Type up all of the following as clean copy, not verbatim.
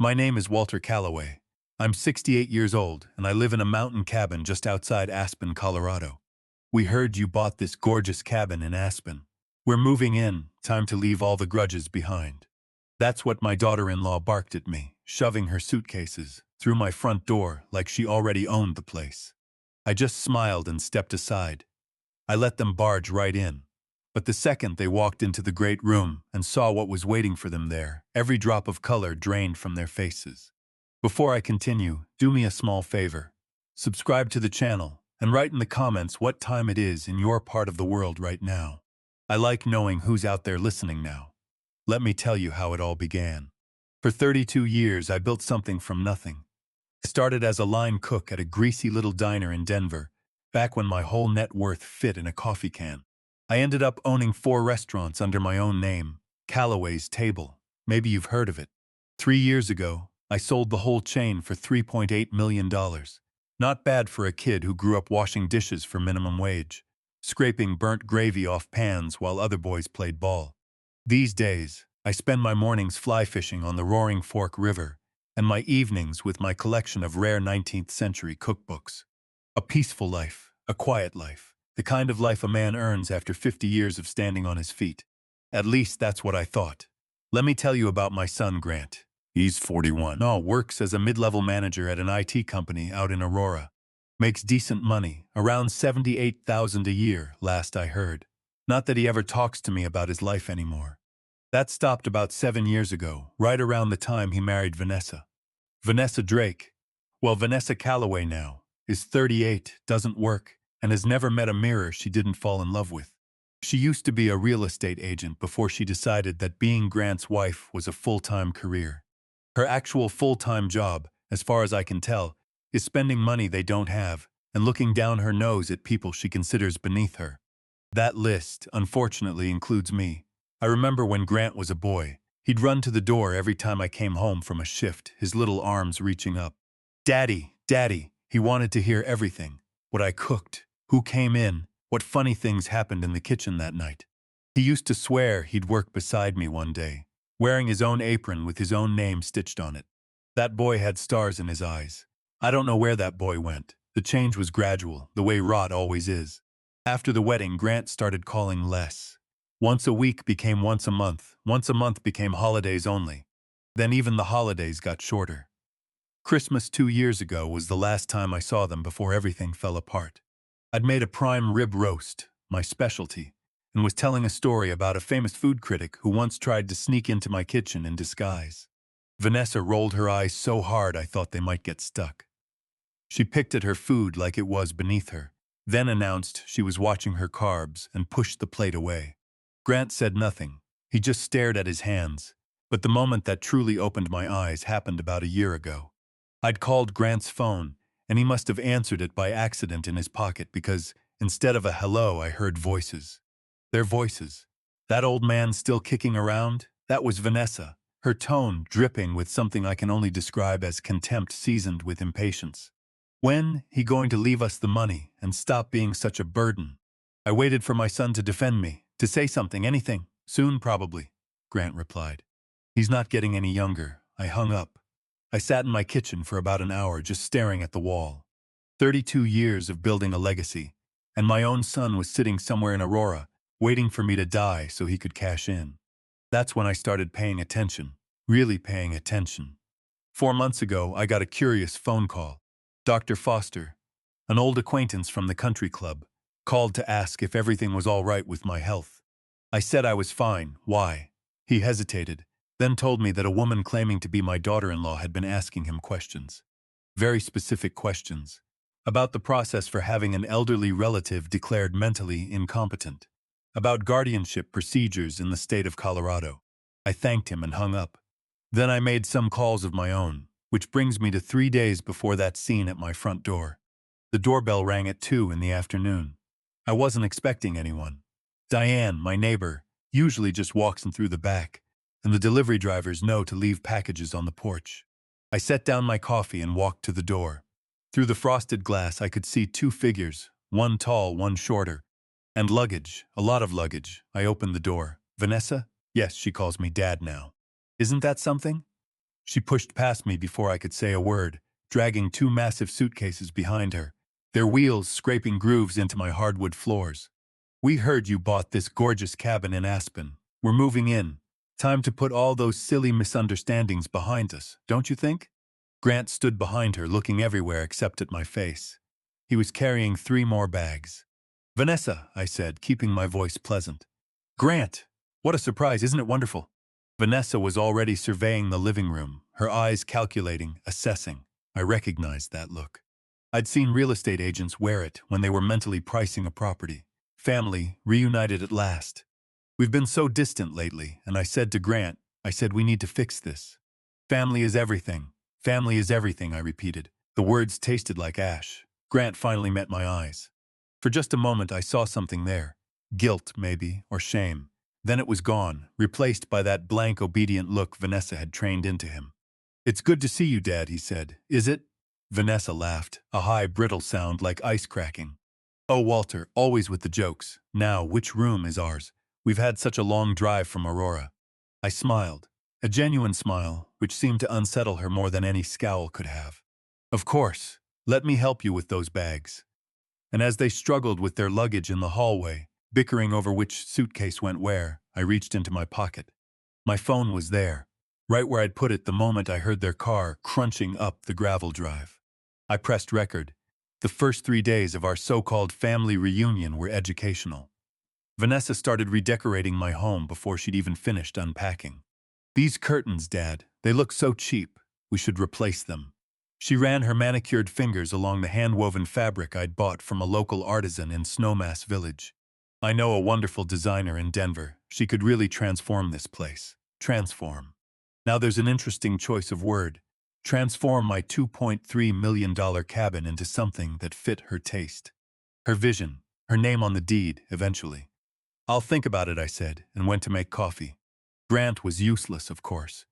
My name is Walter Calloway. I'm 68 years old, and I live in a mountain cabin just outside Aspen, Colorado. We heard you bought this gorgeous cabin in Aspen. We're moving in, time to leave all the grudges behind. That's what my daughter-in-law barked at me, shoving her suitcases through my front door like she already owned the place. I just smiled and stepped aside. I let them barge right in. But the second they walked into the great room and saw what was waiting for them there, every drop of color drained from their faces. Before I continue, do me a small favor. Subscribe to the channel and write in the comments what time it is in your part of the world right now. I like knowing who's out there listening now. Let me tell you how it all began. For 32 years, I built something from nothing. I started as a line cook at a greasy little diner in Denver, back when my whole net worth fit in a coffee can. I ended up owning 4 restaurants under my own name, Calloway's Table. Maybe you've heard of it. 3 years ago, I sold the whole chain for $3.8 million. Not bad for a kid who grew up washing dishes for minimum wage, scraping burnt gravy off pans while other boys played ball. These days, I spend my mornings fly fishing on the Roaring Fork River and my evenings with my collection of rare 19th century cookbooks. A peaceful life, a quiet life. The kind of life a man earns after 50 years of standing on his feet. At least that's what I thought. Let me tell you about my son, Grant. He's 41. Works as a mid-level manager at an IT company out in Aurora. Makes decent money, around $78,000 a year, last I heard. Not that he ever talks to me about his life anymore. That stopped about 7 years ago, right around the time he married Vanessa. Vanessa Drake. Well, Vanessa Calloway now is 38, doesn't work, and has never met a mirror she didn't fall in love with. She used to be a real estate agent before she decided that being Grant's wife was a full-time career. Her actual full-time job, as far as I can tell, is spending money they don't have and looking down her nose at people she considers beneath her. That list, unfortunately, includes me. I remember when Grant was a boy, he'd run to the door every time I came home from a shift, his little arms reaching up. "Daddy, Daddy," he wanted to hear everything. What I cooked, who came in, what funny things happened in the kitchen that night. He used to swear he'd work beside me one day, wearing his own apron with his own name stitched on it. That boy had stars in his eyes. I don't know where that boy went. The change was gradual, the way rot always is. After the wedding, Grant started calling less. Once a week became once a month became holidays only. Then even the holidays got shorter. Christmas 2 years ago was the last time I saw them before everything fell apart. I'd made a prime rib roast, my specialty, and was telling a story about a famous food critic who once tried to sneak into my kitchen in disguise. Vanessa rolled her eyes so hard I thought they might get stuck. She picked at her food like it was beneath her, then announced she was watching her carbs and pushed the plate away. Grant said nothing. He just stared at his hands. But the moment that truly opened my eyes happened about a year ago. I'd called Grant's phone, and he must have answered it by accident in his pocket because, instead of a hello, I heard voices. Their voices. That old man still kicking around? That was Vanessa, her tone dripping with something I can only describe as contempt seasoned with impatience. When he going to leave us the money and stop being such a burden? I waited for my son to defend me, to say something, anything. Soon, probably, Grant replied. He's not getting any younger. I hung up. I sat in my kitchen for about an hour just staring at the wall. 32 years of building a legacy, and my own son was sitting somewhere in Aurora, waiting for me to die so he could cash in. That's when I started paying attention, really paying attention. 4 months ago, I got a curious phone call. Dr. Foster, an old acquaintance from the country club, called to ask if everything was all right with my health. I said I was fine. Why? He hesitated, then told me that a woman claiming to be my daughter-in-law had been asking him questions. Very specific questions. About the process for having an elderly relative declared mentally incompetent. About guardianship procedures in the state of Colorado. I thanked him and hung up. Then I made some calls of my own, which brings me to 3 days before that scene at my front door. The doorbell rang at 2 in the afternoon. I wasn't expecting anyone. Diane, my neighbor, usually just walks in through the back, and the delivery drivers know to leave packages on the porch. I set down my coffee and walked to the door. Through the frosted glass I could see 2 figures, one tall, one shorter, and luggage, a lot of luggage. I opened the door. Vanessa? Yes, she calls me Dad now. Isn't that something? She pushed past me before I could say a word, dragging two massive suitcases behind her, their wheels scraping grooves into my hardwood floors. We heard you bought this gorgeous cabin in Aspen. We're moving in. Time to put all those silly misunderstandings behind us, don't you think? Grant stood behind her, looking everywhere except at my face. He was carrying 3 more bags. Vanessa, I said, keeping my voice pleasant. Grant! What a surprise, isn't it wonderful? Vanessa was already surveying the living room, her eyes calculating, assessing. I recognized that look. I'd seen real estate agents wear it when they were mentally pricing a property. Family, reunited at last. We've been so distant lately, and I said to Grant, we need to fix this. Family is everything. Family is everything, I repeated. The words tasted like ash. Grant finally met my eyes. For just a moment I saw something there. Guilt, maybe, or shame. Then it was gone, replaced by that blank, obedient look Vanessa had trained into him. It's good to see you, Dad, he said. Is it? Vanessa laughed, a high, brittle sound like ice cracking. Oh, Walter, always with the jokes. Now, which room is ours? We've had such a long drive from Aurora. I smiled, a genuine smile, which seemed to unsettle her more than any scowl could have. Of course. Let me help you with those bags. And as they struggled with their luggage in the hallway, bickering over which suitcase went where, I reached into my pocket. My phone was there, right where I'd put it the moment I heard their car crunching up the gravel drive. I pressed record. The first 3 days of our so-called family reunion were educational. Vanessa started redecorating my home before she'd even finished unpacking. These curtains, Dad, they look so cheap. We should replace them. She ran her manicured fingers along the hand-woven fabric I'd bought from a local artisan in Snowmass Village. I know a wonderful designer in Denver. She could really transform this place. Transform. Now there's an interesting choice of word. Transform my $2.3 million cabin into something that fit her taste. Her vision, her name on the deed, eventually. I'll think about it, I said, and went to make coffee. Grant was useless, of course.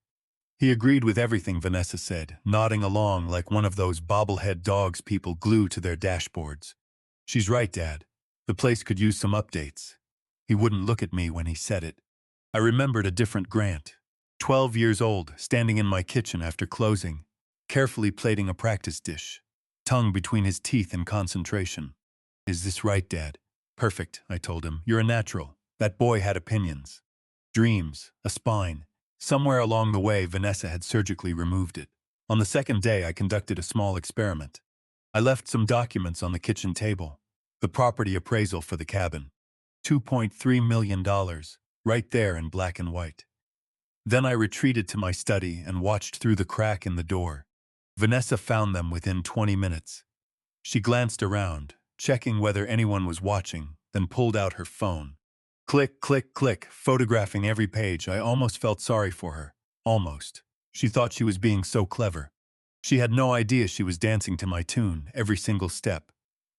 He agreed with everything Vanessa said, nodding along like one of those bobblehead dogs people glue to their dashboards. She's right, Dad. The place could use some updates. He wouldn't look at me when he said it. I remembered a different Grant, 12 years old, standing in my kitchen after closing, carefully plating a practice dish, tongue between his teeth in concentration. Is this right, Dad? Perfect, I told him. You're a natural. That boy had opinions. Dreams, a spine. Somewhere along the way, Vanessa had surgically removed it. On the second day, I conducted a small experiment. I left some documents on the kitchen table. The property appraisal for the cabin. $2.3 million, right there in black and white. Then I retreated to my study and watched through the crack in the door. Vanessa found them within 20 minutes. She glanced around, checking whether anyone was watching, then pulled out her phone. Click, click, click, photographing every page. I almost felt sorry for her. Almost. She thought she was being so clever. She had no idea she was dancing to my tune, every single step.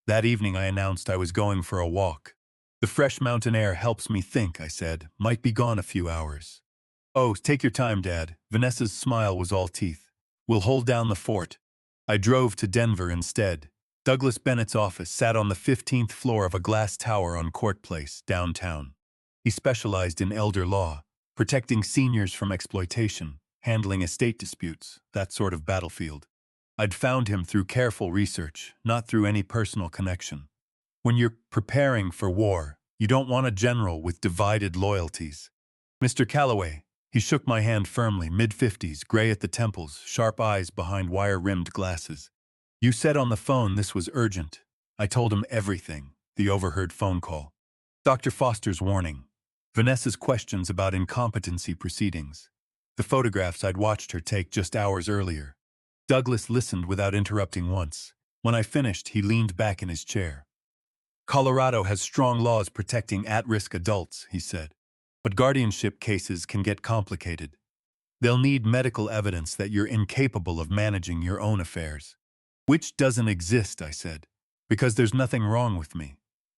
That evening I announced I was going for a walk. The fresh mountain air helps me think, I said. Might be gone a few hours. Oh, take your time, Dad. Vanessa's smile was all teeth. We'll hold down the fort. I drove to Denver instead. Douglas Bennett's office sat on the 15th floor of a glass tower on Court Place, downtown. He specialized in elder law, protecting seniors from exploitation, handling estate disputes, that sort of battlefield. I'd found him through careful research, not through any personal connection. When you're preparing for war, you don't want a general with divided loyalties. Mr. Calloway, he shook my hand firmly, mid-50s, gray at the temples, sharp eyes behind wire-rimmed glasses. You said on the phone this was urgent. I told him everything, the overheard phone call. Dr. Foster's warning. Vanessa's questions about incompetency proceedings. The photographs I'd watched her take just hours earlier. Douglas listened without interrupting once. When I finished, he leaned back in his chair. Colorado has strong laws protecting at-risk adults, he said. But guardianship cases can get complicated. They'll need medical evidence that you're incapable of managing your own affairs. Which doesn't exist, I said, because there's nothing wrong with me.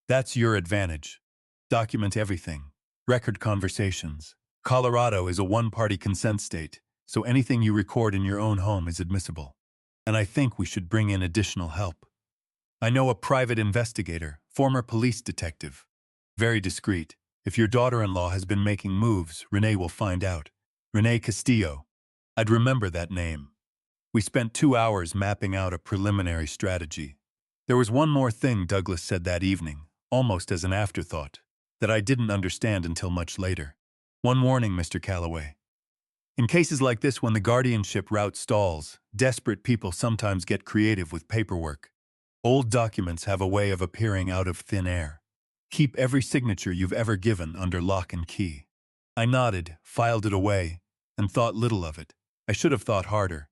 That's your advantage. Document everything. Record conversations. Colorado is a one-party consent state, so anything you record in your own home is admissible. And I think we should bring in additional help. I know a private investigator, former police detective. Very discreet. If your daughter-in-law has been making moves, Renee will find out. Renee Castillo. I'd remember that name. We spent 2 hours mapping out a preliminary strategy. There was one more thing Douglas said that evening, almost as an afterthought, that I didn't understand until much later. One warning, Mr. Calloway. In cases like this, when the guardianship route stalls, desperate people sometimes get creative with paperwork. Old documents have a way of appearing out of thin air. Keep every signature you've ever given under lock and key. I nodded, filed it away, and thought little of it. I should have thought harder.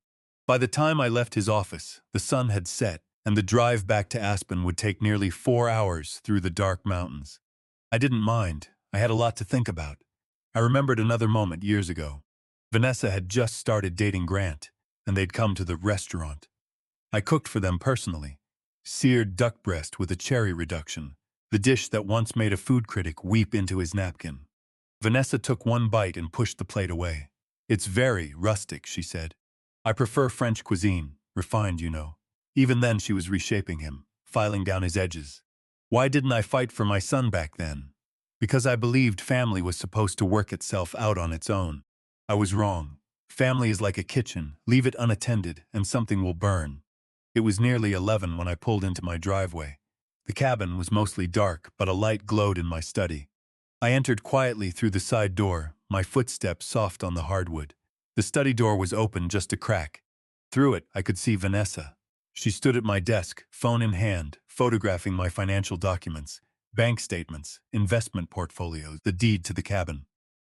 By the time I left his office, the sun had set, and the drive back to Aspen would take nearly 4 hours through the dark mountains. I didn't mind. I had a lot to think about. I remembered another moment years ago. Vanessa had just started dating Grant, and they'd come to the restaurant. I cooked for them personally. Seared duck breast with a cherry reduction, the dish that once made a food critic weep into his napkin. Vanessa took one bite and pushed the plate away. "It's very rustic," she said. "I prefer French cuisine, refined, you know." Even then she was reshaping him, filing down his edges. Why didn't I fight for my son back then? Because I believed family was supposed to work itself out on its own. I was wrong. Family is like a kitchen. Leave it unattended, and something will burn. It was nearly 11 when I pulled into my driveway. The cabin was mostly dark, but a light glowed in my study. I entered quietly through the side door, my footsteps soft on the hardwood. The study door was open just a crack. Through it, I could see Vanessa. She stood at my desk, phone in hand, photographing my financial documents, bank statements, investment portfolios, the deed to the cabin.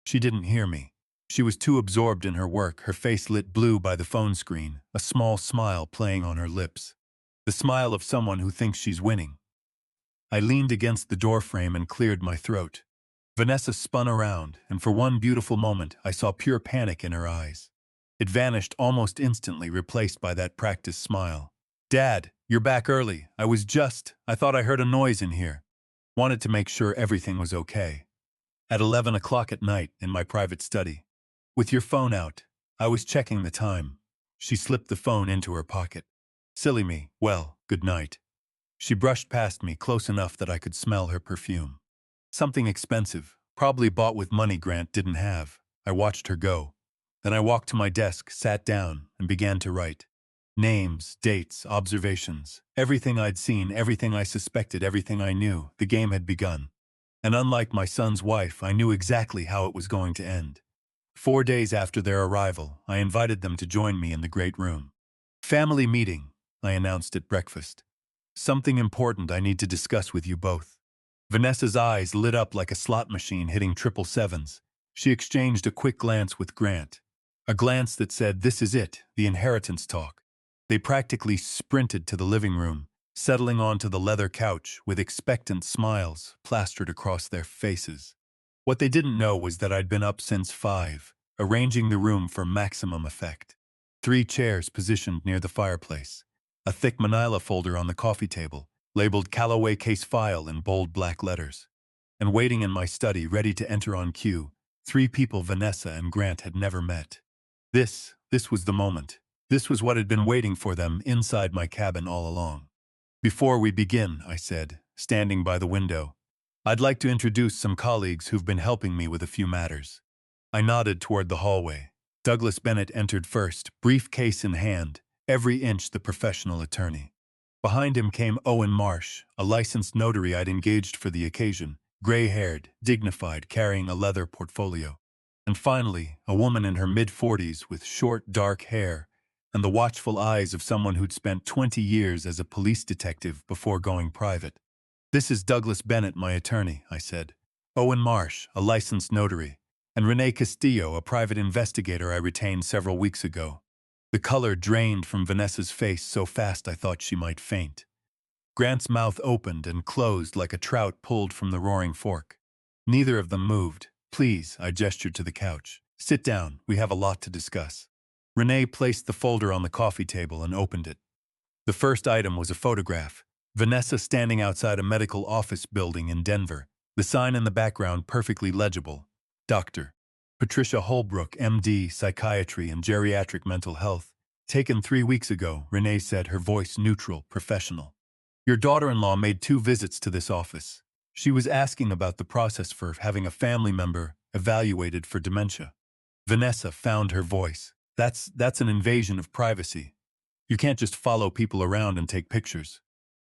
She didn't hear me. She was too absorbed in her work, her face lit blue by the phone screen, a small smile playing on her lips. The smile of someone who thinks she's winning. I leaned against the doorframe and cleared my throat. Vanessa spun around, and for one beautiful moment I saw pure panic in her eyes. It vanished almost instantly, replaced by that practiced smile. "Dad, you're back early. I thought I heard a noise in here. Wanted to make sure everything was okay." At 11 o'clock at night, in my private study. "With your phone out." I was checking the time. She slipped the phone into her pocket. "Silly me. Well, good night." She brushed past me, close enough that I could smell her perfume. Something expensive, probably bought with money Grant didn't have. I watched her go. Then I walked to my desk, sat down, and began to write. Names, dates, observations, everything I'd seen, everything I suspected, everything I knew. The game had begun. And unlike my son's wife, I knew exactly how it was going to end. 4 days after their arrival, I invited them to join me in the great room. "Family meeting," I announced at breakfast. "Something important I need to discuss with you both." Vanessa's eyes lit up like a slot machine hitting 777s. She exchanged a quick glance with Grant. A glance that said, "This is it, the inheritance talk." They practically sprinted to the living room, settling onto the leather couch with expectant smiles plastered across their faces. What they didn't know was that I'd been up since 5, arranging the room for maximum effect. 3 chairs positioned near the fireplace. A thick manila folder on the coffee table, labeled Calloway case file in bold black letters. And waiting in my study, ready to enter on cue, 3 people Vanessa and Grant had never met. This was the moment. This was what had been waiting for them inside my cabin all along. "Before we begin," I said, standing by the window, "I'd like to introduce some colleagues who've been helping me with a few matters." I nodded toward the hallway. Douglas Bennett entered first, briefcase in hand, every inch the professional attorney. Behind him came Owen Marsh, a licensed notary I'd engaged for the occasion, gray-haired, dignified, carrying a leather portfolio. And finally, a woman in her mid-40s with short, dark hair and the watchful eyes of someone who'd spent 20 years as a police detective before going private. "This is Douglas Bennett, my attorney," I said. "Owen Marsh, a licensed notary, and Renee Castillo, a private investigator I retained several weeks ago." The color drained from Vanessa's face so fast I thought she might faint. Grant's mouth opened and closed like a trout pulled from the roaring fork. Neither of them moved. "Please," I gestured to the couch. "Sit down, we have a lot to discuss." Renee placed the folder on the coffee table and opened it. The first item was a photograph. Vanessa standing outside a medical office building in Denver. The sign in the background perfectly legible. Dr. Patricia Holbrook, MD, Psychiatry and Geriatric Mental Health. Taken 3 weeks ago, Renee said, her voice neutral, professional. "Your daughter-in-law made 2 visits to this office. She was asking about the process for having a family member evaluated for dementia." Vanessa found her voice. That's an invasion of privacy. You can't just follow people around and take pictures.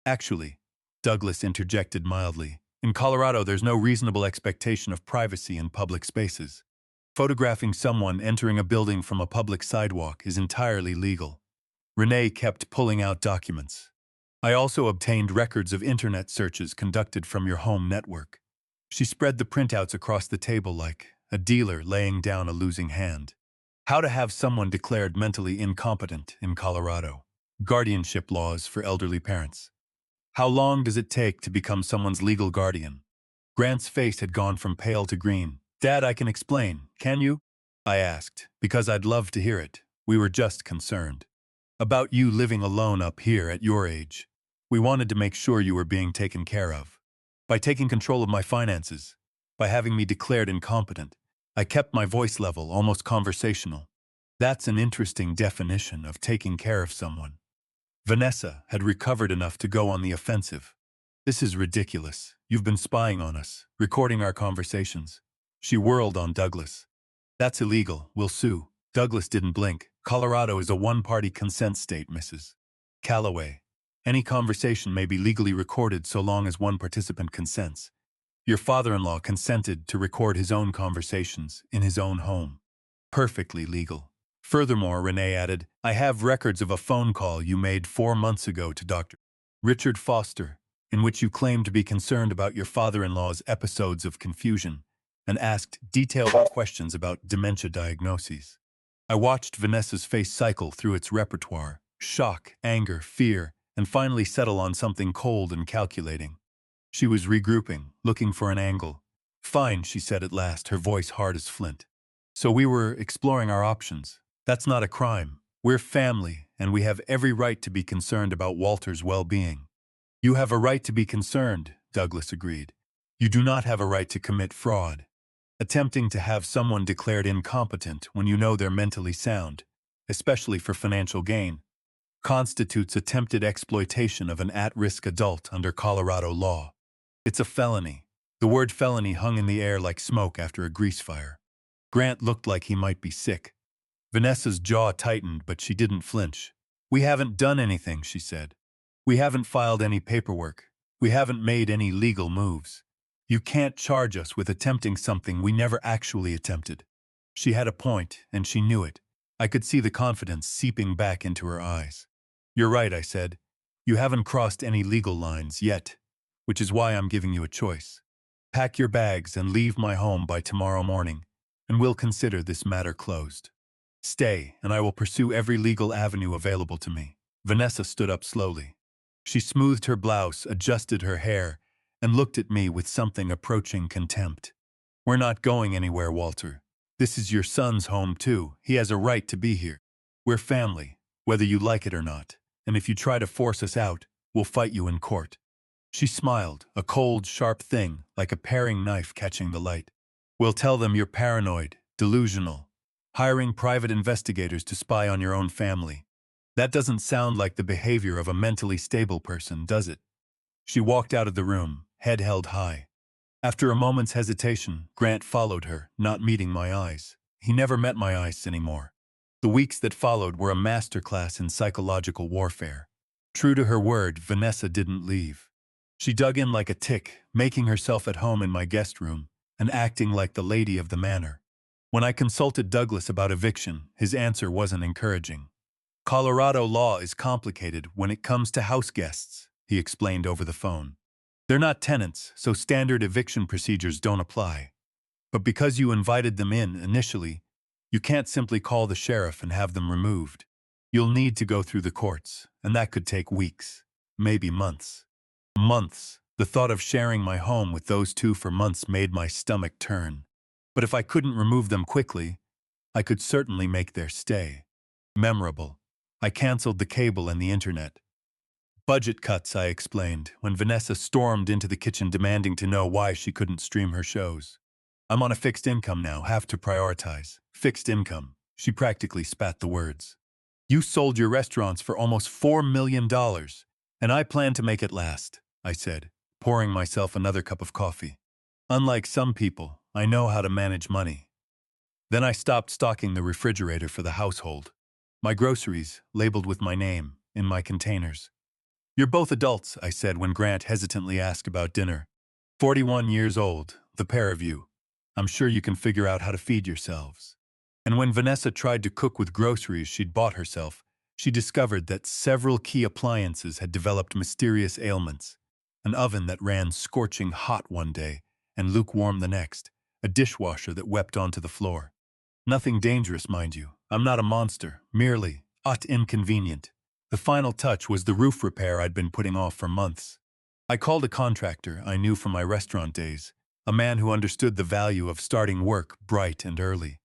Actually, Douglas interjected mildly, in Colorado there's no reasonable expectation of privacy in public spaces. Photographing someone entering a building from a public sidewalk is entirely legal. Renee kept pulling out documents. I also obtained records of internet searches conducted from your home network. She spread the printouts across the table like a dealer laying down a losing hand. How to have someone declared mentally incompetent in Colorado. Guardianship laws for elderly parents. How long does it take to become someone's legal guardian? Grant's face had gone from pale to green. Dad, I can explain, can you? I asked, because I'd love to hear it. We were just concerned. About you living alone up here at your age. We wanted to make sure you were being taken care of. By taking control of my finances, by having me declared incompetent, I kept my voice level almost conversational. That's an interesting definition of taking care of someone. Vanessa had recovered enough to go on the offensive. This is ridiculous. You've been spying on us, recording our conversations. She whirled on Douglas. That's illegal. We'll sue. Douglas didn't blink. Colorado is a one-party consent state, Mrs. Calloway. Any conversation may be legally recorded so long as one participant consents. Your father-in-law consented to record his own conversations in his own home. Perfectly legal. Furthermore, Renee added, I have records of a phone call you made 4 months ago to Dr. Richard Foster, in which you claimed to be concerned about your father-in-law's episodes of confusion and asked detailed questions about dementia diagnoses. I watched Vanessa's face cycle through its repertoire, shock, anger, fear, and finally settle on something cold and calculating. She was regrouping, looking for an angle. Fine, she said at last, her voice hard as flint. So we were exploring our options. That's not a crime. We're family, and we have every right to be concerned about Walter's well-being. You have a right to be concerned, Douglas agreed. You do not have a right to commit fraud. Attempting to have someone declared incompetent when you know they're mentally sound, especially for financial gain, constitutes attempted exploitation of an at-risk adult under Colorado law. It's a felony. The word felony hung in the air like smoke after a grease fire. Grant looked like he might be sick. Vanessa's jaw tightened, but she didn't flinch. We haven't done anything, she said. We haven't filed any paperwork. We haven't made any legal moves. You can't charge us with attempting something we never actually attempted. She had a point, and she knew it. I could see the confidence seeping back into her eyes. You're right, I said. You haven't crossed any legal lines yet, which is why I'm giving you a choice. Pack your bags and leave my home by tomorrow morning, and we'll consider this matter closed. Stay, and I will pursue every legal avenue available to me. Vanessa stood up slowly. She smoothed her blouse, adjusted her hair, and looked at me with something approaching contempt. We're not going anywhere, Walter. This is your son's home, too. He has a right to be here. We're family, whether you like it or not, and if you try to force us out, we'll fight you in court. She smiled, a cold, sharp thing, like a paring knife catching the light. We'll tell them you're paranoid, delusional, hiring private investigators to spy on your own family. That doesn't sound like the behavior of a mentally stable person, does it? She walked out of the room, head held high. After a moment's hesitation, Grant followed her, not meeting my eyes. He never met my eyes anymore. The weeks that followed were a masterclass in psychological warfare. True to her word, Vanessa didn't leave. She dug in like a tick, making herself at home in my guest room, and acting like the lady of the manor. When I consulted Douglas about eviction, his answer wasn't encouraging. Colorado law is complicated when it comes to house guests, he explained over the phone. They're not tenants, so standard eviction procedures don't apply. But because you invited them in initially, you can't simply call the sheriff and have them removed. You'll need to go through the courts, and that could take weeks, maybe months. Months. The thought of sharing my home with those two for months made my stomach turn. But if I couldn't remove them quickly, I could certainly make their stay memorable. I canceled the cable and the internet. Budget cuts, I explained, when Vanessa stormed into the kitchen demanding to know why she couldn't stream her shows. I'm on a fixed income now, have to prioritize. Fixed income. She practically spat the words. You sold your restaurants for almost $4 million, and I plan to make it last, I said, pouring myself another cup of coffee. Unlike some people, I know how to manage money. Then I stopped stocking the refrigerator for the household. My groceries, labeled with my name, in my containers. "You're both adults," I said when Grant hesitantly asked about dinner. 41 years old, the pair of you. I'm sure you can figure out how to feed yourselves. And when Vanessa tried to cook with groceries she'd bought herself, she discovered that several key appliances had developed mysterious ailments. An oven that ran scorching hot one day and lukewarm the next, a dishwasher that wept onto the floor. Nothing dangerous, mind you. I'm not a monster, merely inconvenient. The final touch was the roof repair I'd been putting off for months. I called a contractor I knew from my restaurant days, a man who understood the value of starting work bright and early.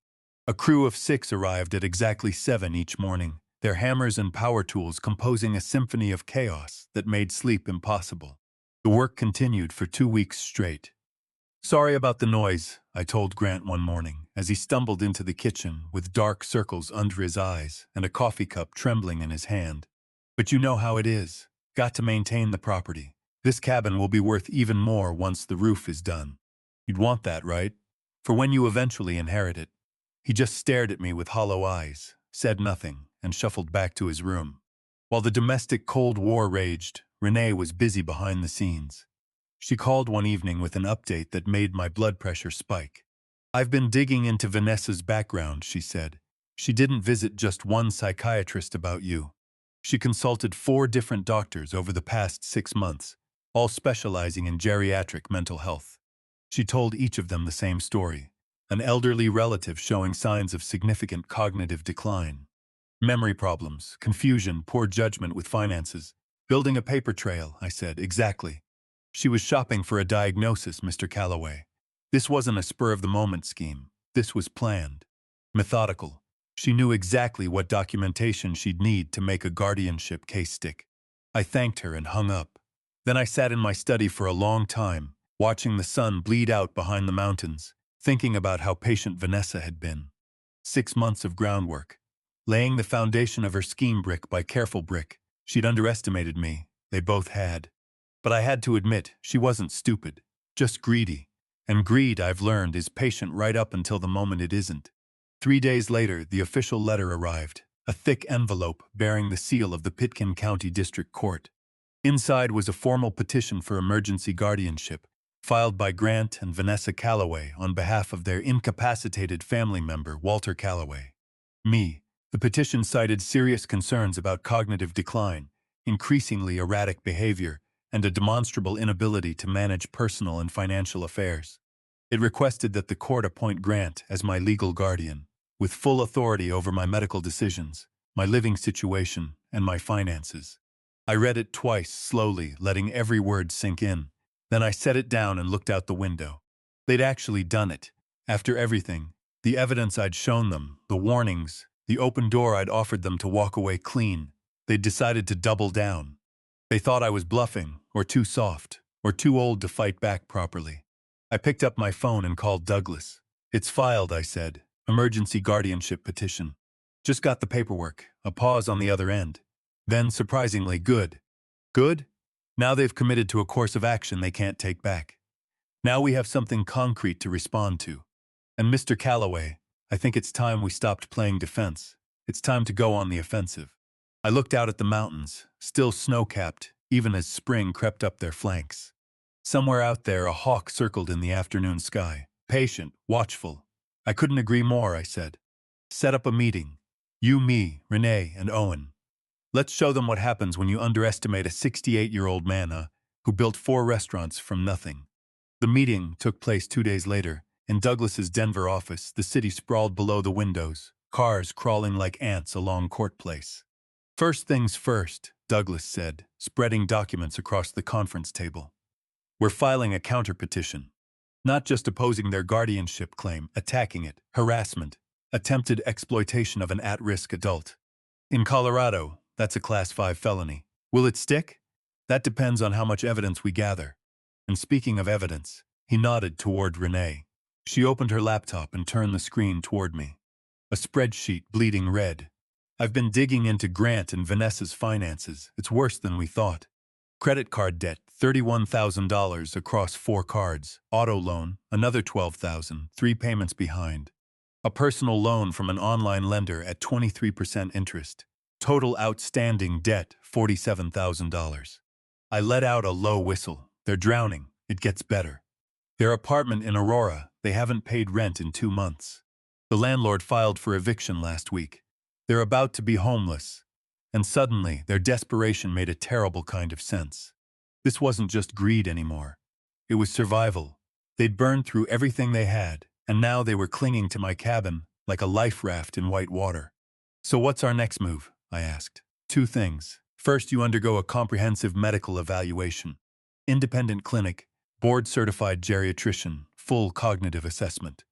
A crew of 6 arrived at exactly 7 each morning, their hammers and power tools composing a symphony of chaos that made sleep impossible. The work continued for 2 weeks straight. "Sorry about the noise," I told Grant one morning, as he stumbled into the kitchen with dark circles under his eyes and a coffee cup trembling in his hand. "But you know how it is. Got to maintain the property. This cabin will be worth even more once the roof is done. You'd want that, right? For when you eventually inherit it." He just stared at me with hollow eyes, said nothing, and shuffled back to his room. While the domestic Cold War raged, Renee was busy behind the scenes. She called one evening with an update that made my blood pressure spike. "I've been digging into Vanessa's background," she said. "She didn't visit just one psychiatrist about you. She consulted 4 different doctors over the past 6 months, all specializing in geriatric mental health. She told each of them the same story: an elderly relative showing signs of significant cognitive decline. Memory problems, confusion, poor judgment with finances. Building a paper trail," I said. "Exactly. She was shopping for a diagnosis, Mr. Calloway. This wasn't a spur-of-the-moment scheme. This was planned. Methodical. She knew exactly what documentation she'd need to make a guardianship case stick." I thanked her and hung up. Then I sat in my study for a long time, watching the sun bleed out behind the mountains, thinking about how patient Vanessa had been. 6 months of groundwork, laying the foundation of her scheme brick by careful brick. She'd underestimated me. They both had. But I had to admit, she wasn't stupid, just greedy. And greed, I've learned, is patient right up until the moment it isn't. 3 days later, the official letter arrived, a thick envelope bearing the seal of the Pitkin County District Court. Inside was a formal petition for emergency guardianship, filed by Grant and Vanessa Calloway on behalf of their incapacitated family member, Walter Calloway. Me. The petition cited serious concerns about cognitive decline, increasingly erratic behavior, and a demonstrable inability to manage personal and financial affairs. It requested that the court appoint Grant as my legal guardian, with full authority over my medical decisions, my living situation, and my finances. I read it twice, slowly, letting every word sink in. Then I set it down and looked out the window. They'd actually done it. After everything, the evidence I'd shown them, the warnings, the open door I'd offered them to walk away clean, they'd decided to double down. They thought I was bluffing, or too soft, or too old to fight back properly. I picked up my phone and called Douglas. "It's filed," I said. "Emergency guardianship petition. Just got the paperwork." A pause on the other end. Then, surprisingly, "Good." "Good? Now they've committed to a course of action they can't take back. Now we have something concrete to respond to. And Mr. Calloway, I think it's time we stopped playing defense. It's time to go on the offensive." I looked out at the mountains, still snow-capped, even as spring crept up their flanks. Somewhere out there a hawk circled in the afternoon sky, patient, watchful. "I couldn't agree more," I said. "Set up a meeting. You, me, Renee, and Owen. Let's show them what happens when you underestimate a 68-year-old man, who built 4 restaurants from nothing." The meeting took place 2 days later. In Douglas's Denver office, the city sprawled below the windows, cars crawling like ants along Court Place. "First things first," Douglas said, spreading documents across the conference table. "We're filing a counter-petition. Not just opposing their guardianship claim, attacking it, harassment, attempted exploitation of an at-risk adult. In Colorado, that's a Class 5 felony. Will it stick? That depends on how much evidence we gather." And speaking of evidence, he nodded toward Renee. She opened her laptop and turned the screen toward me. A spreadsheet bleeding red. "I've been digging into Grant and Vanessa's finances. It's worse than we thought. Credit card debt, $31,000 across 4 cards. Auto loan, another $12,000, 3 payments behind. A personal loan from an online lender at 23% interest. Total outstanding debt, $47,000. I let out a low whistle. They're drowning. It gets better. Their apartment in Aurora, they haven't paid rent in 2 months. The landlord filed for eviction last week. They're about to be homeless. And suddenly, their desperation made a terrible kind of sense. This wasn't just greed anymore. It was survival. They'd burned through everything they had, and now they were clinging to my cabin like a life raft in white water. So what's our next move? I asked. Two things. First, you undergo a comprehensive medical evaluation. Independent clinic, board-certified geriatrician, full cognitive assessment.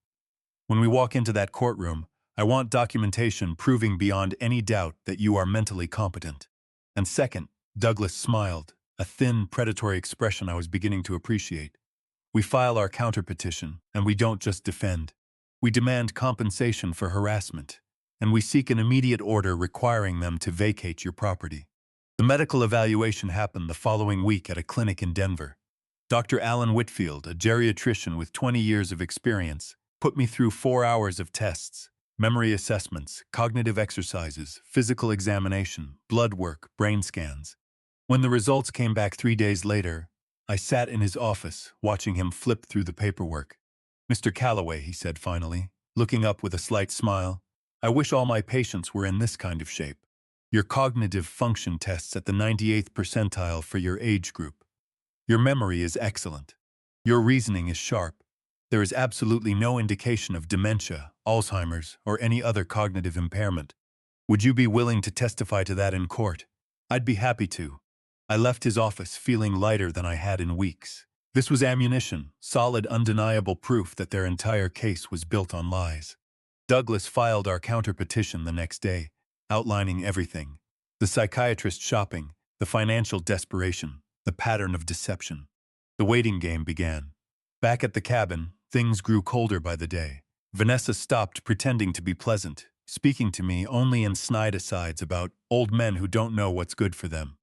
When we walk into that courtroom, I want documentation proving beyond any doubt that you are mentally competent. And second, Douglas smiled, a thin, predatory expression I was beginning to appreciate. We file our counterpetition, and we don't just defend. We demand compensation for harassment, and we seek an immediate order requiring them to vacate your property. The medical evaluation happened the following week at a clinic in Denver. Dr. Alan Whitfield, a geriatrician with 20 years of experience, put me through 4 hours of tests, memory assessments, cognitive exercises, physical examination, blood work, brain scans. When the results came back 3 days later, I sat in his office, watching him flip through the paperwork. "Mr. Calloway," he said finally, looking up with a slight smile, "I wish all my patients were in this kind of shape. Your cognitive function tests at the 98th percentile for your age group. Your memory is excellent. Your reasoning is sharp. There is absolutely no indication of dementia, Alzheimer's, or any other cognitive impairment. Would you be willing to testify to that in court?" "I'd be happy to." I left his office feeling lighter than I had in weeks. This was ammunition, solid, undeniable proof that their entire case was built on lies. Douglas filed our counterpetition the next day, outlining everything. The psychiatrist shopping, the financial desperation, the pattern of deception. The waiting game began. Back at the cabin, things grew colder by the day. Vanessa stopped pretending to be pleasant, speaking to me only in snide asides about old men who don't know what's good for them.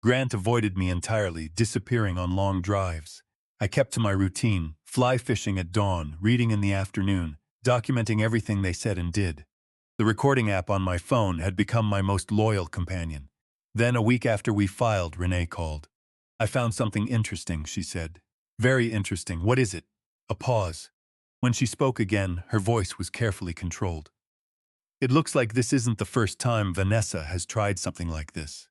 Grant avoided me entirely, disappearing on long drives. I kept to my routine, fly fishing at dawn, reading in the afternoon, documenting everything they said and did. The recording app on my phone had become my most loyal companion. Then, a week after we filed, Renee called. "I found something interesting," she said. "Very interesting. What is it?" A pause. When she spoke again, her voice was carefully controlled. "It looks like this isn't the first time Vanessa has tried something like this.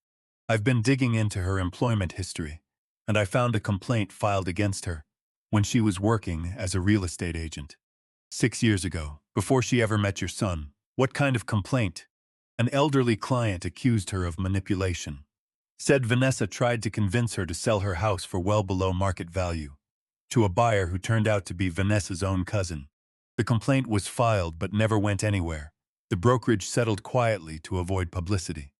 I've been digging into her employment history, and I found a complaint filed against her when she was working as a real estate agent. 6 years ago, before she ever met your son." "What kind of complaint?" "An elderly client accused her of manipulation. Said Vanessa tried to convince her to sell her house for well below market value, to a buyer who turned out to be Vanessa's own cousin. The complaint was filed but never went anywhere. The brokerage settled quietly to avoid publicity.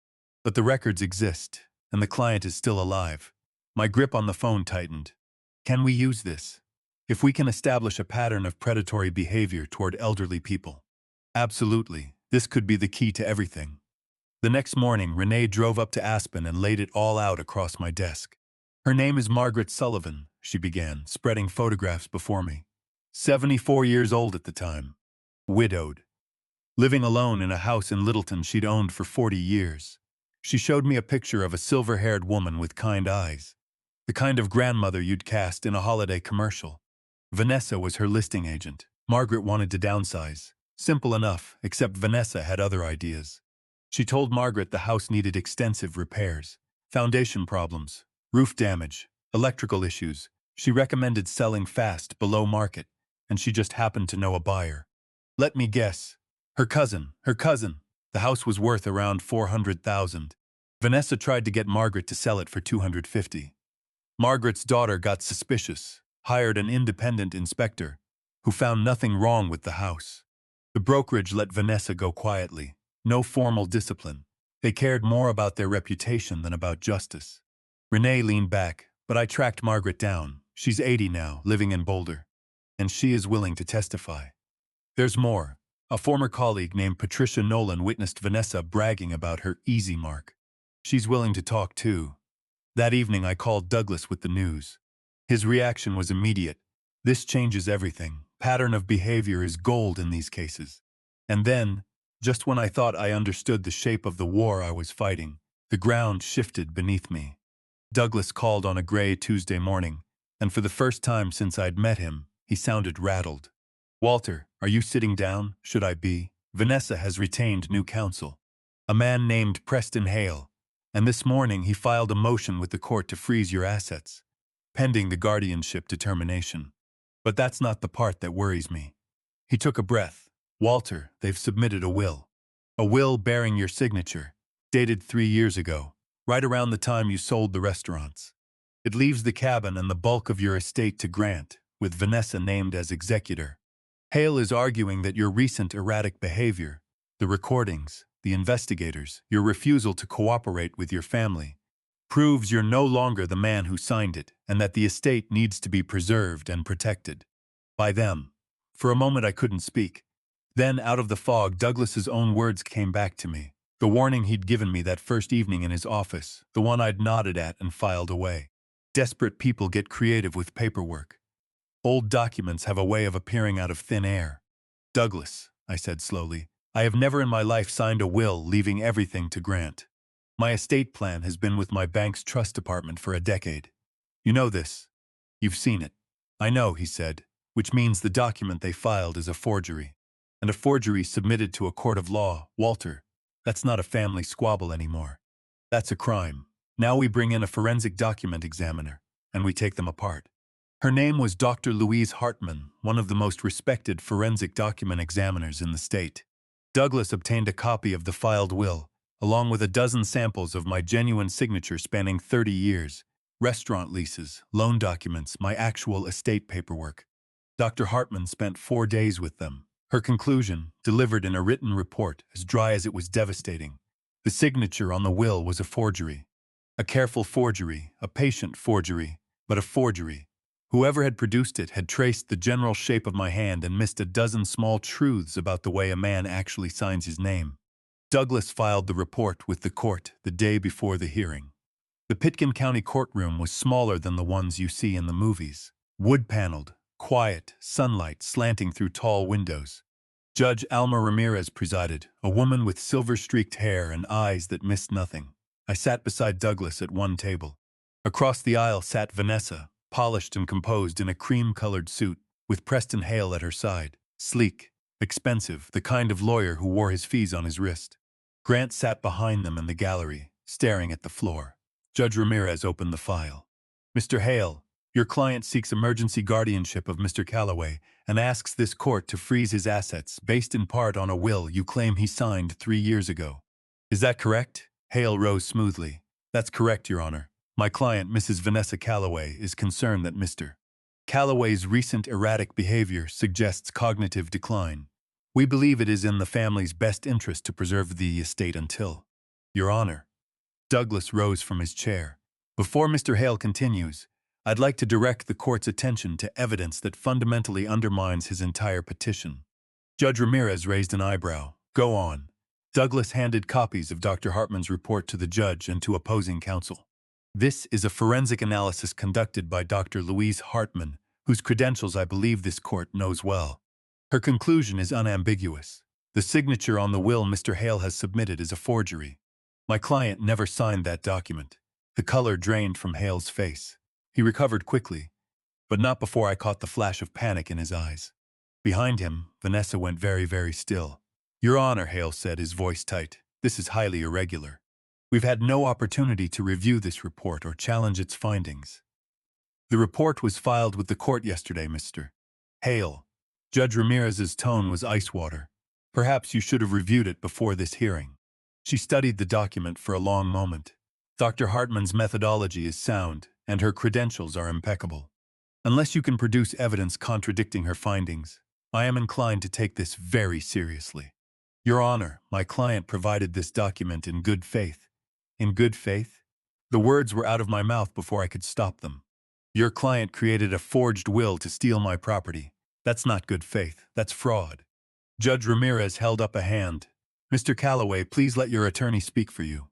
But the records exist, and the client is still alive." My grip on the phone tightened. "Can we use this? If we can establish a pattern of predatory behavior toward elderly people." "Absolutely. This could be the key to everything." The next morning, Renee drove up to Aspen and laid it all out across my desk. "Her name is Margaret Sullivan," she began, spreading photographs before me. 74 years old at the time. Widowed. Living alone in a house in Littleton she'd owned for 40 years. She showed me a picture of a silver-haired woman with kind eyes. The kind of grandmother you'd cast in a holiday commercial. Vanessa was her listing agent. Margaret wanted to downsize. Simple enough, except Vanessa had other ideas. She told Margaret the house needed extensive repairs. Foundation problems, roof damage, electrical issues. She recommended selling fast, below market, and she just happened to know a buyer. Let me guess. Her cousin. The house was worth around $400,000. Vanessa tried to get Margaret to sell it for $250,000. Margaret's daughter got suspicious, hired an independent inspector, who found nothing wrong with the house. The brokerage let Vanessa go quietly. No formal discipline. They cared more about their reputation than about justice. Renee leaned back, but I tracked Margaret down. She's 80 now, living in Boulder. And she is willing to testify. There's more. A former colleague named Patricia Nolan witnessed Vanessa bragging about her easy mark. She's willing to talk too. That evening I called Douglas with the news. His reaction was immediate. "This changes everything. Pattern of behavior is gold in these cases." And then, just when I thought I understood the shape of the war I was fighting, the ground shifted beneath me. Douglas called on a gray Tuesday morning, and for the first time since I'd met him, he sounded rattled. "Walter, are you sitting down? Should I be? Vanessa has retained new counsel. A man named Preston Hale, and this morning he filed a motion with the court to freeze your assets, pending the guardianship determination. But that's not the part that worries me." He took a breath. "Walter, they've submitted a will. A will bearing your signature, dated 3 years ago, right around the time you sold the restaurants. It leaves the cabin and the bulk of your estate to Grant, with Vanessa named as executor. Hale is arguing that your recent erratic behavior, the recordings, the investigators, your refusal to cooperate with your family, proves you're no longer the man who signed it, and that the estate needs to be preserved and protected. By them." For a moment I couldn't speak. Then, out of the fog, Douglas's own words came back to me. The warning he'd given me that first evening in his office, the one I'd nodded at and filed away. Desperate people get creative with paperwork. Old documents have a way of appearing out of thin air. "Douglas," I said slowly, "I have never in my life signed a will leaving everything to Grant. My estate plan has been with my bank's trust department for a decade. You know this. You've seen it." "I know," he said, "which means the document they filed is a forgery. And a forgery submitted to a court of law, Walter. That's not a family squabble anymore. That's a crime. Now we bring in a forensic document examiner, and we take them apart." Her name was Dr. Louise Hartman, one of the most respected forensic document examiners in the state. Douglas obtained a copy of the filed will, along with a dozen samples of my genuine signature spanning 30 years, restaurant leases, loan documents, my actual estate paperwork. Dr. Hartman spent 4 days with them. Her conclusion, delivered in a written report, as dry as it was devastating. The signature on the will was a forgery. A careful forgery, a patient forgery, but a forgery. Whoever had produced it had traced the general shape of my hand and missed a dozen small truths about the way a man actually signs his name. Douglas filed the report with the court the day before the hearing. The Pitkin County courtroom was smaller than the ones you see in the movies. Wood-paneled, quiet, sunlight slanting through tall windows. Judge Alma Ramirez presided, a woman with silver-streaked hair and eyes that missed nothing. I sat beside Douglas at one table. Across the aisle sat Vanessa, polished and composed in a cream-colored suit, with Preston Hale at her side, sleek, expensive, the kind of lawyer who wore his fees on his wrist. Grant sat behind them in the gallery, staring at the floor. Judge Ramirez opened the file. "Mr. Hale, your client seeks emergency guardianship of Mr. Calloway and asks this court to freeze his assets based in part on a will you claim he signed 3 years ago. Is that correct?" Hale rose smoothly. "That's correct, Your Honor. My client, Mrs. Vanessa Calloway, is concerned that Mr. Calloway's recent erratic behavior suggests cognitive decline. We believe it is in the family's best interest to preserve the estate until—" "Your Honor." Douglas rose from his chair. "Before Mr. Hale continues, I'd like to direct the court's attention to evidence that fundamentally undermines his entire petition." Judge Ramirez raised an eyebrow. "Go on." Douglas handed copies of Dr. Hartman's report to the judge and to opposing counsel. "This is a forensic analysis conducted by Dr. Louise Hartman, whose credentials I believe this court knows well. Her conclusion is unambiguous. The signature on the will Mr. Hale has submitted is a forgery. My client never signed that document." The color drained from Hale's face. He recovered quickly, but not before I caught the flash of panic in his eyes. Behind him, Vanessa went very, very still. "Your Honor," Hale said, his voice tight, "this is highly irregular. We've had no opportunity to review this report or challenge its findings. The report was filed with the court yesterday, Mr. Hale." Judge Ramirez's tone was ice water. "Perhaps you should have reviewed it before this hearing." She studied the document for a long moment. "Dr. Hartman's methodology is sound, and her credentials are impeccable. Unless you can produce evidence contradicting her findings, I am inclined to take this very seriously. Your Honor, my client provided this document in good faith." "In good faith?" The words were out of my mouth before I could stop them. "Your client created a forged will to steal my property. That's not good faith, that's fraud." Judge Ramirez held up a hand. "Mr. Calloway, please let your attorney speak for you."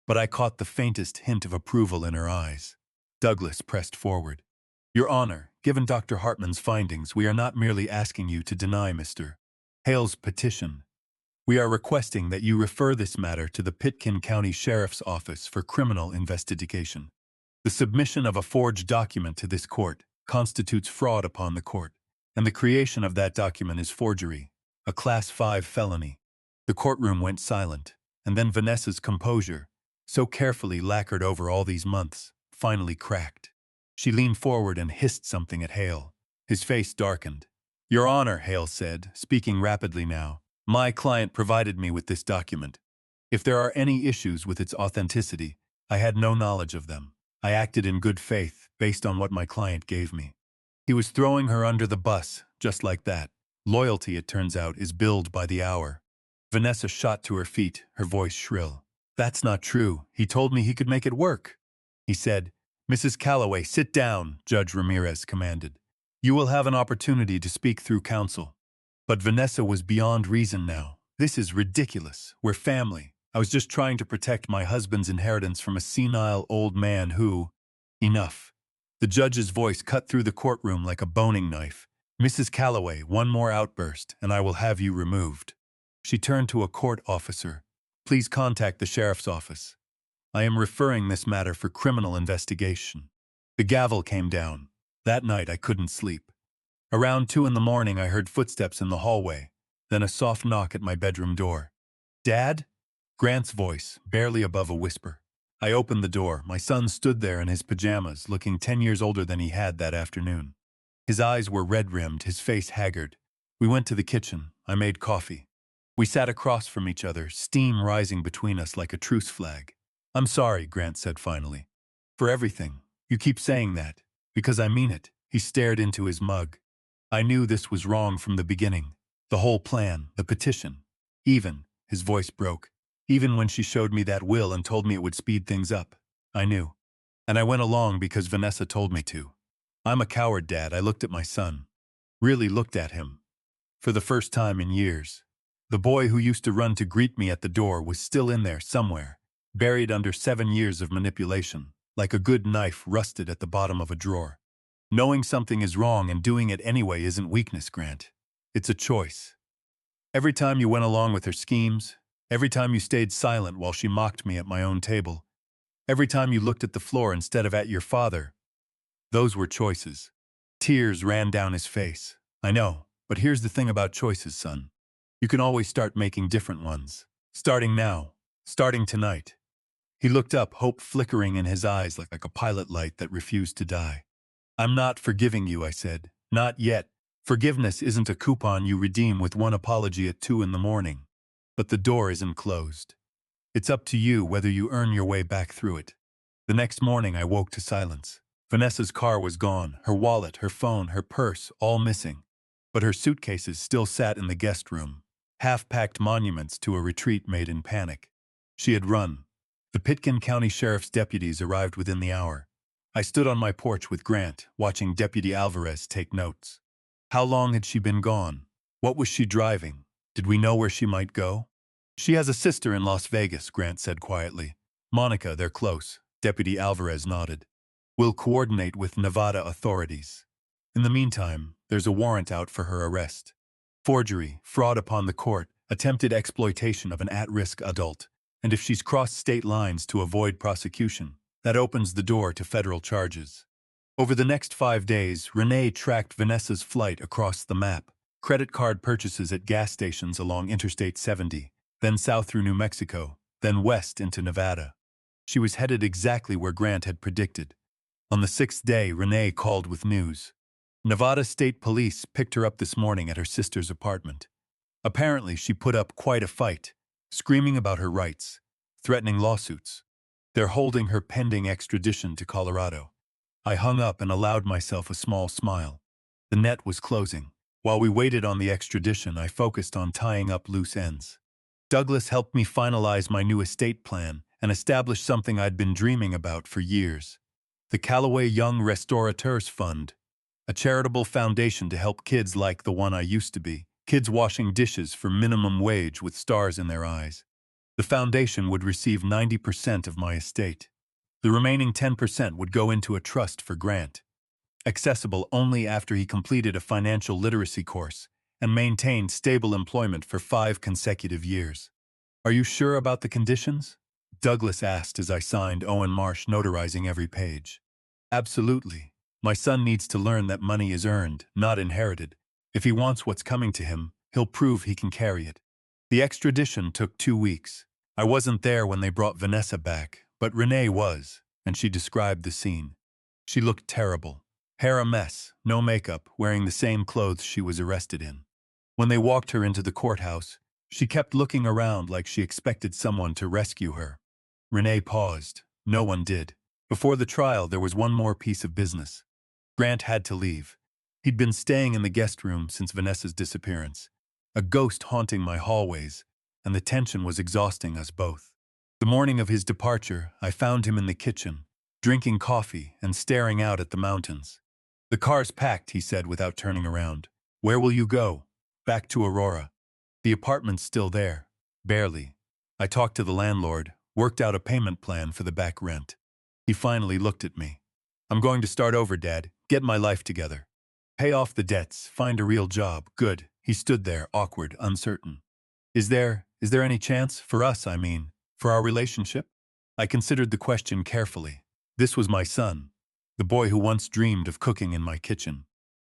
But I caught the faintest hint of approval in her eyes. Douglas pressed forward. "Your Honor, given Dr. Hartman's findings, we are not merely asking you to deny Mr. Hale's petition. We are requesting that you refer this matter to the Pitkin County Sheriff's Office for criminal investigation. The submission of a forged document to this court constitutes fraud upon the court, and the creation of that document is forgery, a Class 5 felony. The courtroom went silent, and then Vanessa's composure, so carefully lacquered over all these months, finally cracked. She leaned forward and hissed something at Hale. His face darkened. "Your Honor," Hale said, speaking rapidly now, "my client provided me with this document. If there are any issues with its authenticity, I had no knowledge of them. I acted in good faith, based on what my client gave me." He was throwing her under the bus, just like that. Loyalty, it turns out, is billed by the hour. Vanessa shot to her feet, her voice shrill. "That's not true. He told me he could make it work." He said, "Mrs. Calloway, sit down," Judge Ramirez commanded. "You will have an opportunity to speak through counsel." But Vanessa was beyond reason now. "This is ridiculous. We're family. I was just trying to protect my husband's inheritance from a senile old man who—" "Enough." The judge's voice cut through the courtroom like a boning knife. "Mrs. Calloway, one more outburst, and I will have you removed." She turned to a court officer. "Please contact the sheriff's office. I am referring this matter for criminal investigation." The gavel came down. That night I couldn't sleep. Around 2 in the morning I heard footsteps in the hallway, then a soft knock at my bedroom door. "Dad?" Grant's voice, barely above a whisper. I opened the door. My son stood there in his pajamas, looking 10 years older than he had that afternoon. His eyes were red-rimmed, his face haggard. We went to the kitchen. I made coffee. We sat across from each other, steam rising between us like a truce flag. "I'm sorry," Grant said finally. "For everything. You keep saying that. Because I mean it." He stared into his mug. "I knew this was wrong from the beginning. The whole plan, the petition. Even," his voice broke, "even when she showed me that will and told me it would speed things up. I knew. And I went along because Vanessa told me to. I'm a coward, Dad." I looked at my son. Really looked at him. For the first time in years. The boy who used to run to greet me at the door was still in there somewhere, buried under 7 years of manipulation, like a good knife rusted at the bottom of a drawer. Knowing something is wrong and doing it anyway isn't weakness, Grant. It's a choice. Every time you went along with her schemes, every time you stayed silent while she mocked me at my own table, every time you looked at the floor instead of at your father, those were choices. Tears ran down his face. "I know, but here's the thing about choices, son. You can always start making different ones. Starting now. Starting tonight." He looked up, hope flickering in his eyes like a pilot light that refused to die. "I'm not forgiving you," I said. "Not yet. Forgiveness isn't a coupon you redeem with one apology at 2 in the morning. But the door isn't closed. It's up to you whether you earn your way back through it." The next morning I woke to silence. Vanessa's car was gone, her wallet, her phone, her purse, all missing. But her suitcases still sat in the guest room, half-packed monuments to a retreat made in panic. She had run. The Pitkin County Sheriff's deputies arrived within the hour. I stood on my porch with Grant, watching Deputy Alvarez take notes. How long had she been gone? What was she driving? Did we know where she might go? "She has a sister in Las Vegas," Grant said quietly. "Monica, they're close." Deputy Alvarez nodded. "We'll coordinate with Nevada authorities. In the meantime, there's a warrant out for her arrest. Forgery, fraud upon the court, attempted exploitation of an at-risk adult. And if she's crossed state lines to avoid prosecution, that opens the door to federal charges." Over the next 5 days, Renee tracked Vanessa's flight across the map, credit card purchases at gas stations along Interstate 70, then south through New Mexico, then west into Nevada. She was headed exactly where Grant had predicted. On the 6th day, Renee called with news. Nevada State Police picked her up this morning at her sister's apartment. Apparently, she put up quite a fight, screaming about her rights, threatening lawsuits. They're holding her pending extradition to Colorado. I hung up and allowed myself a small smile. The net was closing. While we waited on the extradition, I focused on tying up loose ends. Douglas helped me finalize my new estate plan and establish something I'd been dreaming about for years. The Calloway Young Restaurateurs Fund, a charitable foundation to help kids like the one I used to be, kids washing dishes for minimum wage with stars in their eyes. The foundation would receive 90% of my estate. The remaining 10% would go into a trust for Grant, accessible only after he completed a financial literacy course and maintained stable employment for 5 consecutive years. Are you sure about the conditions? Douglas asked as I signed Owen Marsh, notarizing every page. Absolutely. My son needs to learn that money is earned, not inherited. If he wants what's coming to him, he'll prove he can carry it. The extradition took 2 weeks. I wasn't there when they brought Vanessa back, but Renee was, and she described the scene. She looked terrible. Hair a mess, no makeup, wearing the same clothes she was arrested in. When they walked her into the courthouse, she kept looking around like she expected someone to rescue her. Renee paused. No one did. Before the trial, there was one more piece of business. Grant had to leave. He'd been staying in the guest room since Vanessa's disappearance, a ghost haunting my hallways, and the tension was exhausting us both. The morning of his departure, I found him in the kitchen, drinking coffee and staring out at the mountains. The car's packed, he said without turning around. Where will you go? Back to Aurora. The apartment's still there. Barely. I talked to the landlord, worked out a payment plan for the back rent. He finally looked at me. I'm going to start over, Dad. Get my life together. Pay off the debts, find a real job. Good. He stood there, awkward, uncertain. Is there any chance? For us, I mean. For our relationship? I considered the question carefully. This was my son, the boy who once dreamed of cooking in my kitchen,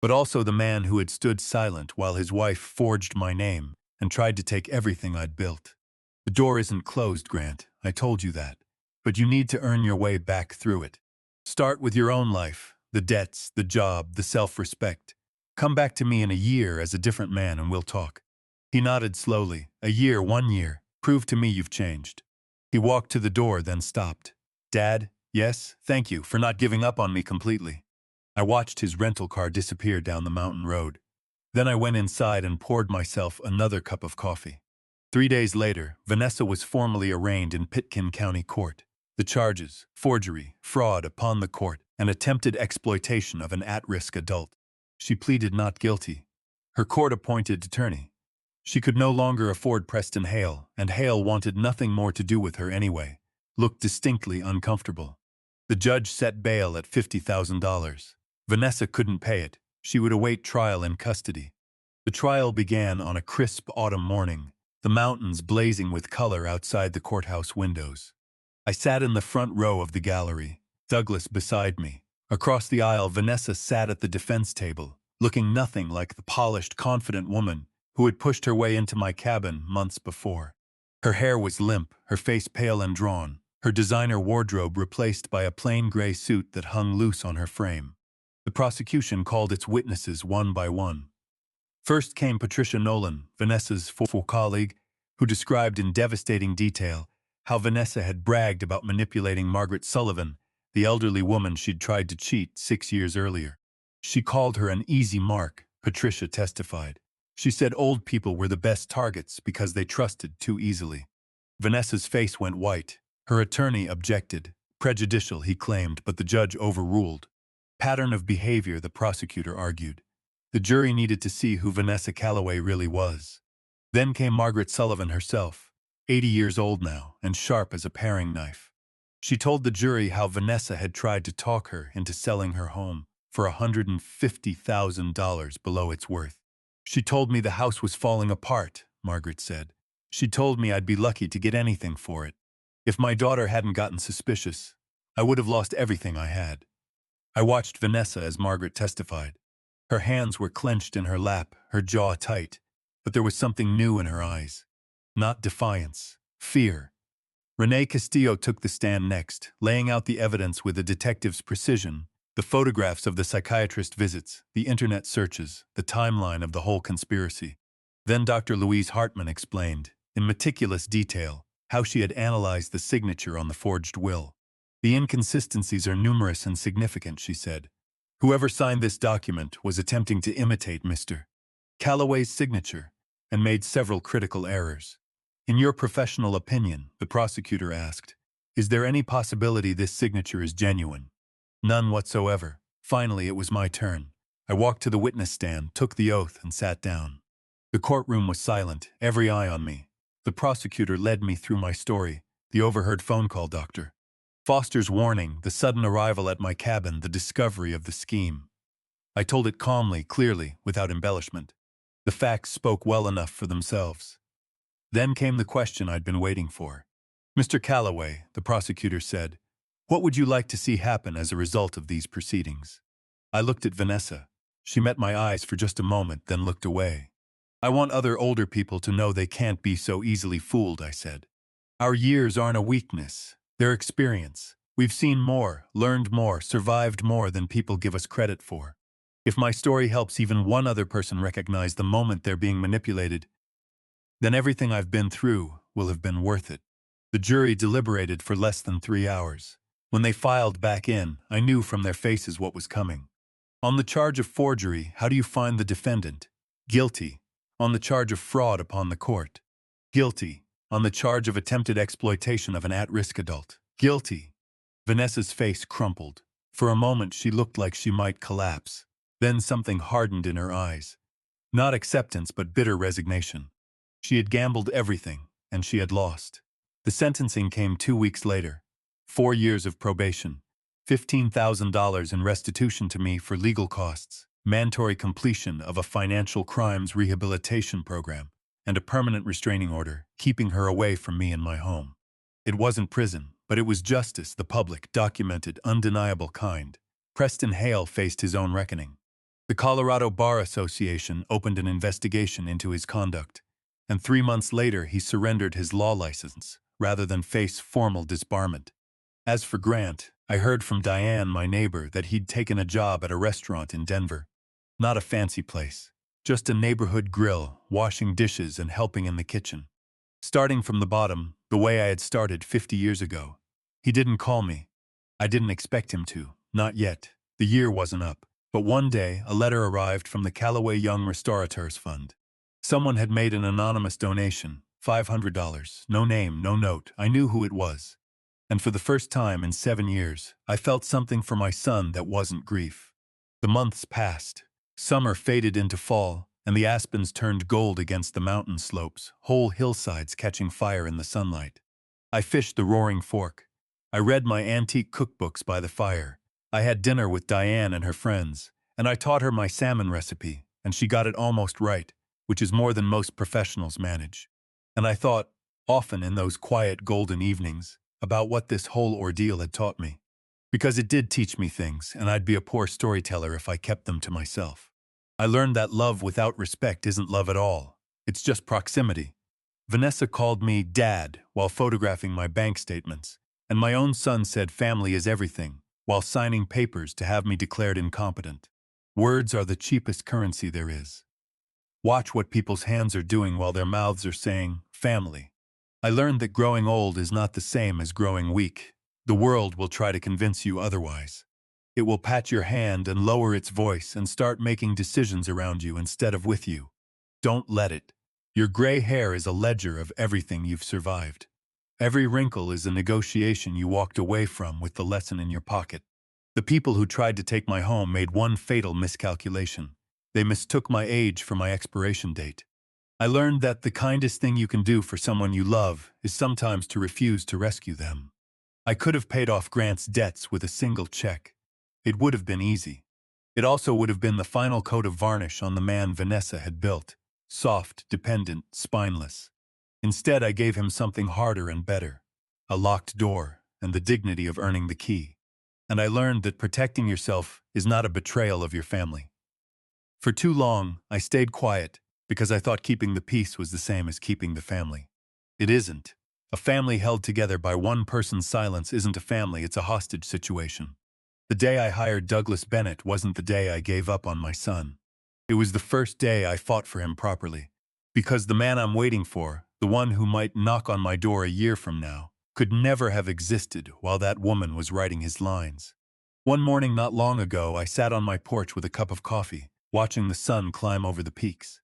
but also the man who had stood silent while his wife forged my name and tried to take everything I'd built. The door isn't closed, Grant. I told you that. But you need to earn your way back through it. Start with your own life, the debts, the job, the self-respect. Come back to me in a year as a different man and we'll talk. He nodded slowly. A year, 1 year. Prove to me you've changed. He walked to the door, then stopped. Dad? Yes, thank you for not giving up on me completely. I watched his rental car disappear down the mountain road. Then I went inside and poured myself another cup of coffee. 3 days later, Vanessa was formally arraigned in Pitkin County Court. The charges: forgery, fraud upon the court, and attempted exploitation of an at-risk adult. She pleaded not guilty. Her court-appointed attorney. She could no longer afford Preston Hale, and Hale wanted nothing more to do with her anyway. Looked distinctly uncomfortable. The judge set bail at $50,000. Vanessa couldn't pay it. She would await trial in custody. The trial began on a crisp autumn morning, the mountains blazing with color outside the courthouse windows. I sat in the front row of the gallery, Douglas beside me. Across the aisle, Vanessa sat at the defense table, looking nothing like the polished, confident woman who had pushed her way into my cabin months before. Her hair was limp, her face pale and drawn, her designer wardrobe replaced by a plain gray suit that hung loose on her frame. The prosecution called its witnesses one by one. First came Patricia Nolan, Vanessa's former colleague, who described in devastating detail how Vanessa had bragged about manipulating Margaret Sullivan, the elderly woman she'd tried to cheat 6 years earlier. She called her an easy mark, Patricia testified. She said old people were the best targets because they trusted too easily. Vanessa's face went white. Her attorney objected. Prejudicial, he claimed, but the judge overruled. Pattern of behavior, the prosecutor argued. The jury needed to see who Vanessa Calloway really was. Then came Margaret Sullivan herself, 80 years old now, and sharp as a paring knife. She told the jury how Vanessa had tried to talk her into selling her home for $150,000 below its worth. She told me the house was falling apart, Margaret said. She told me I'd be lucky to get anything for it. If my daughter hadn't gotten suspicious, I would have lost everything I had. I watched Vanessa as Margaret testified. Her hands were clenched in her lap, her jaw tight, but there was something new in her eyes. Not defiance, fear. Renee Castillo took the stand next, laying out the evidence with a detective's precision. The photographs of the psychiatrist visits, the internet searches, the timeline of the whole conspiracy. Then Dr. Louise Hartman explained, in meticulous detail, how she had analyzed the signature on the forged will. The inconsistencies are numerous and significant, she said. Whoever signed this document was attempting to imitate Mr. Calloway's signature and made several critical errors. In your professional opinion, the prosecutor asked, is there any possibility this signature is genuine? None whatsoever. Finally, it was my turn. I walked to the witness stand, took the oath, and sat down. The courtroom was silent, every eye on me. The prosecutor led me through my story, the overheard phone call, Dr. Foster's warning, the sudden arrival at my cabin, the discovery of the scheme. I told it calmly, clearly, without embellishment. The facts spoke well enough for themselves. Then came the question I'd been waiting for. "Mr. Calloway," the prosecutor said, "what would you like to see happen as a result of these proceedings?" I looked at Vanessa. She met my eyes for just a moment, then looked away. "I want other older people to know they can't be so easily fooled," I said. "Our years aren't a weakness. They're experience. We've seen more, learned more, survived more than people give us credit for. If my story helps even one other person recognize the moment they're being manipulated, then everything I've been through will have been worth it." The jury deliberated for less than 3 hours. When they filed back in, I knew from their faces what was coming. On the charge of forgery, how do you find the defendant? Guilty. On the charge of fraud upon the court? Guilty. On the charge of attempted exploitation of an at-risk adult? Guilty. Vanessa's face crumpled. For a moment she looked like she might collapse. Then something hardened in her eyes. Not acceptance, but bitter resignation. She had gambled everything, and she had lost. The sentencing came 2 weeks later. 4 years of probation, $15,000 in restitution to me for legal costs, mandatory completion of a financial crimes rehabilitation program, and a permanent restraining order, keeping her away from me and my home. It wasn't prison, but it was justice, the public, documented, undeniable kind. Preston Hale faced his own reckoning. The Colorado Bar Association opened an investigation into his conduct, and 3 months later he surrendered his law license, rather than face formal disbarment. As for Grant, I heard from Diane, my neighbor, that he'd taken a job at a restaurant in Denver. Not a fancy place, just a neighborhood grill, washing dishes and helping in the kitchen. Starting from the bottom, the way I had started 50 years ago. He didn't call me. I didn't expect him to, not yet. The year wasn't up. But one day, a letter arrived from the Calloway Young Restorateurs Fund. Someone had made an anonymous donation, $500, no name, no note. I knew who it was. And for the first time in 7 years, I felt something for my son that wasn't grief. The months passed. Summer faded into fall, and the aspens turned gold against the mountain slopes, whole hillsides catching fire in the sunlight. I fished the Roaring Fork. I read my antique cookbooks by the fire. I had dinner with Diane and her friends, and I taught her my salmon recipe, and she got it almost right, which is more than most professionals manage. And I thought, often in those quiet golden evenings, about what this whole ordeal had taught me. Because it did teach me things, and I'd be a poor storyteller if I kept them to myself. I learned that love without respect isn't love at all. It's just proximity. Vanessa called me Dad while photographing my bank statements, and my own son said family is everything, while signing papers to have me declared incompetent. Words are the cheapest currency there is. Watch what people's hands are doing while their mouths are saying, family. I learned that growing old is not the same as growing weak. The world will try to convince you otherwise. It will pat your hand and lower its voice and start making decisions around you instead of with you. Don't let it. Your gray hair is a ledger of everything you've survived. Every wrinkle is a negotiation you walked away from with the lesson in your pocket. The people who tried to take my home made one fatal miscalculation. They mistook my age for my expiration date. I learned that the kindest thing you can do for someone you love is sometimes to refuse to rescue them. I could have paid off Grant's debts with a single check. It would have been easy. It also would have been the final coat of varnish on the man Vanessa had built. Soft, dependent, spineless. Instead, I gave him something harder and better. A locked door and the dignity of earning the key. And I learned that protecting yourself is not a betrayal of your family. For too long, I stayed quiet because I thought keeping the peace was the same as keeping the family. It isn't. A family held together by one person's silence isn't a family, it's a hostage situation. The day I hired Douglas Bennett wasn't the day I gave up on my son. It was the first day I fought for him properly. Because the man I'm waiting for, the one who might knock on my door a year from now, could never have existed while that woman was writing his lines. One morning not long ago, I sat on my porch with a cup of coffee, watching the sun climb over the peaks.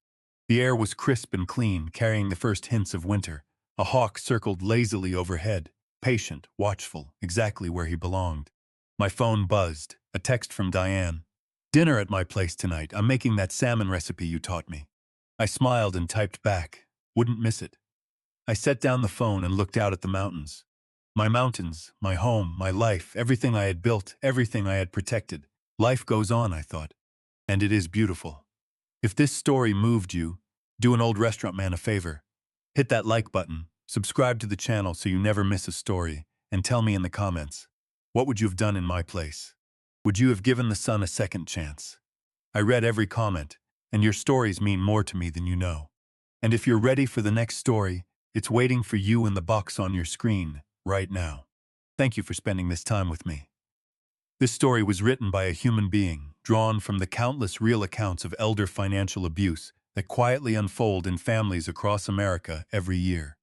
The air was crisp and clean, carrying the first hints of winter. A hawk circled lazily overhead, patient, watchful, exactly where he belonged. My phone buzzed, a text from Diane. "Dinner at my place tonight. I'm making that salmon recipe you taught me." I smiled and typed back, "Wouldn't miss it." I set down the phone and looked out at the mountains. My mountains, my home, my life, everything I had built, everything I had protected. Life goes on, I thought. And it is beautiful. If this story moved you, do an old restaurant man a favor. Hit that like button, subscribe to the channel so you never miss a story, and tell me in the comments, what would you have done in my place? Would you have given the sun a second chance? I read every comment, and your stories mean more to me than you know. And if you're ready for the next story, it's waiting for you in the box on your screen right now. Thank you for spending this time with me. This story was written by a human being, drawn from the countless real accounts of elder financial abuse that quietly unfold in families across America every year.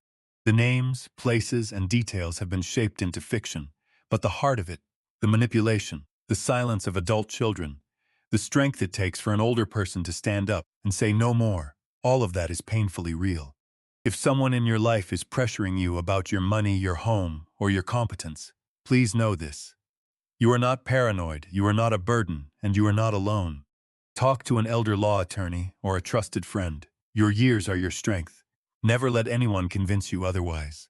The names, places, and details have been shaped into fiction, but the heart of it, the manipulation, the silence of adult children, the strength it takes for an older person to stand up and say no more, all of that is painfully real. If someone in your life is pressuring you about your money, your home, or your competence, please know this. You are not paranoid, you are not a burden, and you are not alone. Talk to an elder law attorney or a trusted friend. Your years are your strength. Never let anyone convince you otherwise.